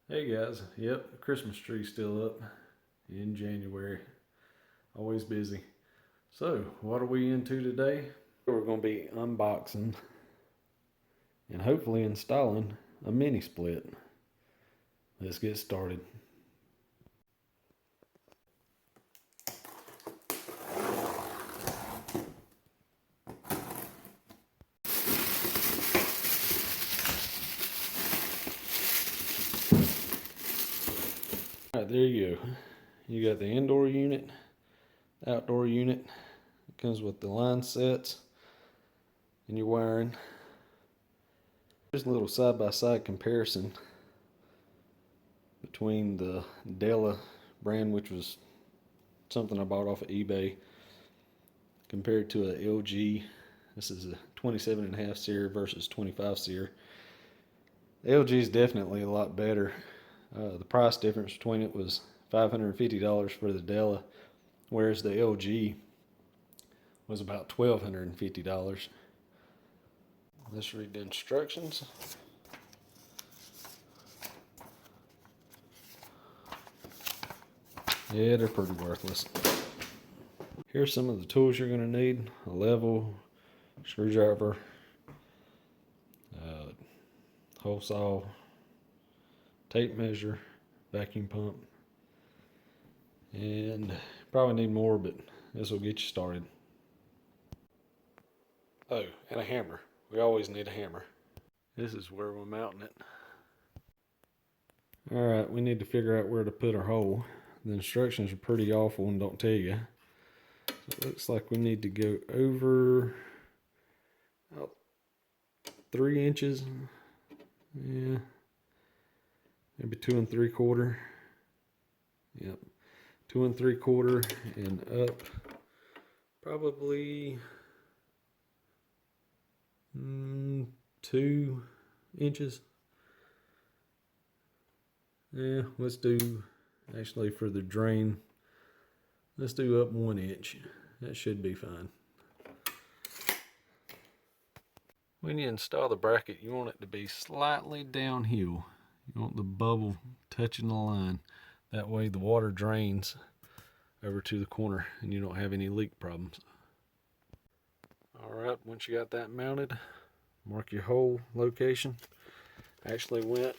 Hey guys, yep, Christmas tree's still up in January. Always busy. So, what are we into today? We're going to be unboxing and hopefully installing a mini split. Let's get started. Alright, there you go. You got the indoor unit, outdoor unit. It comes with the line sets and your wiring. Here's a little side-by-side comparison between the Della brand, which was something I bought off of eBay, compared to a LG. This is a 27.5 SEER versus 25 SEER. The LG is definitely a lot better. The price difference between it was $550 for the Della, whereas the LG was about $1,250. Let's read the instructions. Yeah, they're pretty worthless. Here's some of the tools you're going to need: a level, screwdriver, hole saw, tape measure, vacuum pump, and probably need more, but this will get you started. Oh, and a hammer. We always need a hammer. This is where we're mounting it. Alright, we need to figure out where to put our hole. The instructions are pretty awful and don't tell you. So it looks like we need to go over about 3 inches. Yeah. Maybe 2 3/4. Yep. 2 3/4 and up probably 2 inches. Yeah, let's do, actually for the drain, let's do up 1 inch. That should be fine. When you install the bracket, you want it to be slightly downhill. You want the bubble touching the line. That way the water drains over to the corner and you don't have any leak problems. Alright, once you got that mounted, mark your hole location. Actually went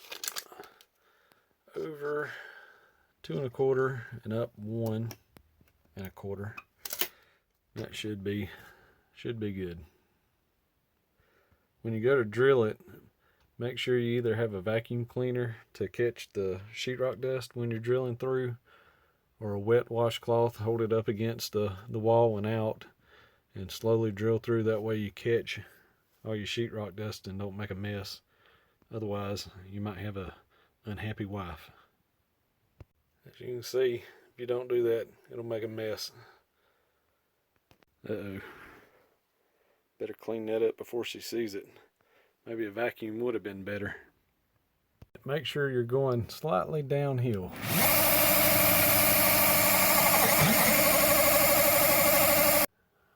over 2 1/4 and up 1 1/4. That should be good. When you go to drill it, make sure you either have a vacuum cleaner to catch the sheetrock dust when you're drilling through, or a wet washcloth. Hold it up against the wall and out, and slowly drill through. That way you catch all your sheetrock dust and don't make a mess. Otherwise, you might have a unhappy wife. As you can see, if you don't do that, it'll make a mess. Uh-oh. Better clean that up before she sees it. Maybe a vacuum would have been better. Make sure you're going slightly downhill.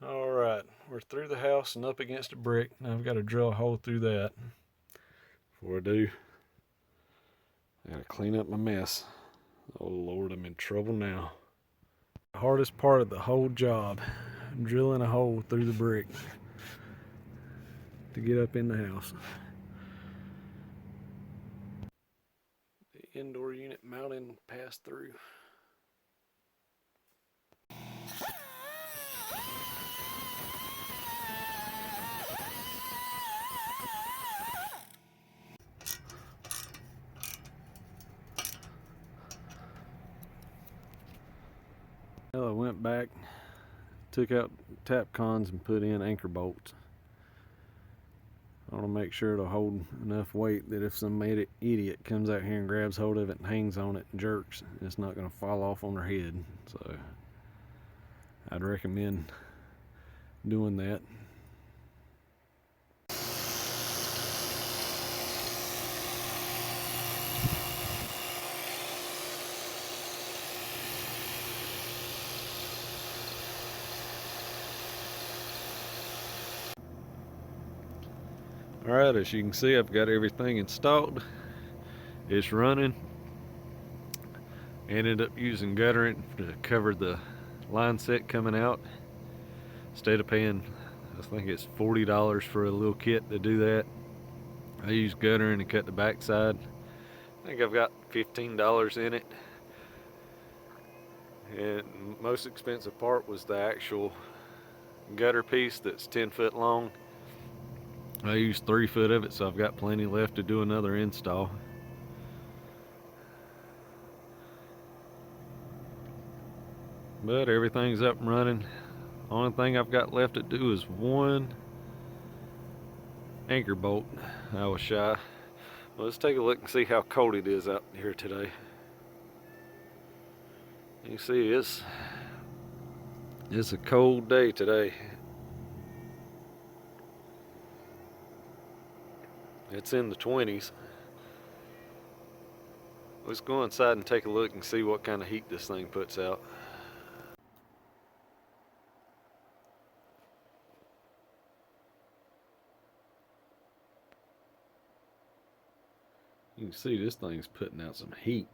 Alright, we're through the house and up against a brick. Now I've got to drill a hole through that. Before I do, I gotta clean up my mess. Oh Lord, I'm in trouble now. The hardest part of the whole job, drilling a hole through the brick to get up in the house. The indoor unit mounting passed through. Well, I went back, took out tap cons and put in anchor bolts. I want to make sure it'll hold enough weight that if some idiot comes out here and grabs hold of it and hangs on it and jerks, it's not going to fall off on their head. So I'd recommend doing that. Alright, as you can see, I've got everything installed. It's running. Ended up using guttering to cover the line set coming out. Instead of paying, I think it's $40 for a little kit to do that, I used guttering to cut the backside. I think I've got $15 in it. And most expensive part was the actual gutter piece that's 10 foot long. I used 3 foot of it, so I've got plenty left to do another install. But everything's up and running. Only thing I've got left to do is one anchor bolt. I was shy. Well, let's take a look and see how cold it is out here today. You see, it's a cold day today. It's in the 20s. Let's go inside and take a look and see what kind of heat this thing puts out. You can see this thing's putting out some heat.